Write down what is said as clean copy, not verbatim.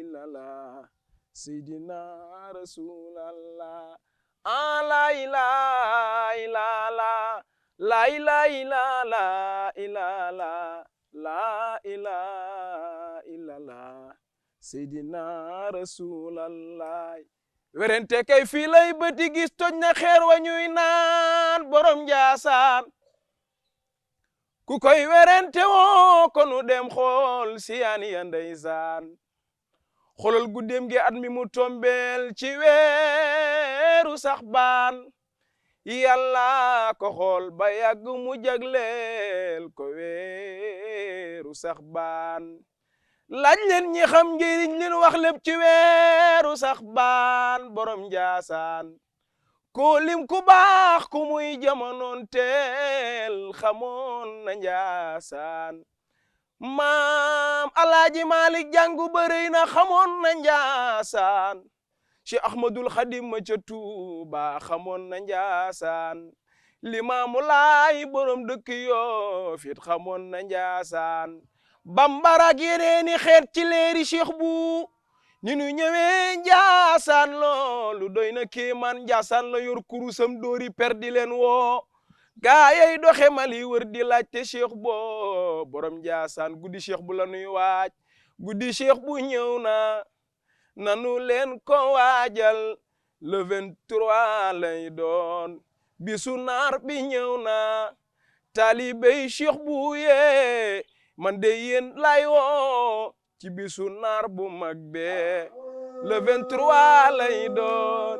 illallah Seydina Rasulallah la ilaha illallah la ilaha illallah la ilaha illallah Seydina Rasulallah werente kay fii lay bëti gis toj na xeer wa ñuy naan borom Njaasaan ku koy werente woo konu dem xool siyaani ya ndeysaan xoolal guddeem gi at mi mu tombeel ci weeru sax baan yàlla ko xool ba yàgg mu jagleel ko weeru sax baan laaj leen ñi xam njëriñ leen wax lépp ci weeru sax baan borom Njaasaan ko lim ku baax ku muy jamonoon teel xamoon na Njaasaan maam alaaji Malik jàngu bërëy na xamoon na Njaasaan Cheikh Ahmadul Xadim ma ca Tuuba xamoon na Njaasaan Limaamu Laay borom dëkk Yoof it xamoon na Njaasaan bambara ak yeneeni xeet ci leeri Cheikh bu ni nu ñëwee Njaasaan loolu doy na kéemaan Njaasaan la yor kurusam doori perdi leen woo gaayay doxe Mali wër di laajte Cheikh bo borom Njaasaan guddi Cheikh bu la nuy waaj guddi Cheikh bu ñëw na nanu leen ko waajal le 23 lay doon bisu naar bi ñëw na talibey Cheikh bu yee man de yéen lay woo ci bisu naar bu mag be le 23 lay doon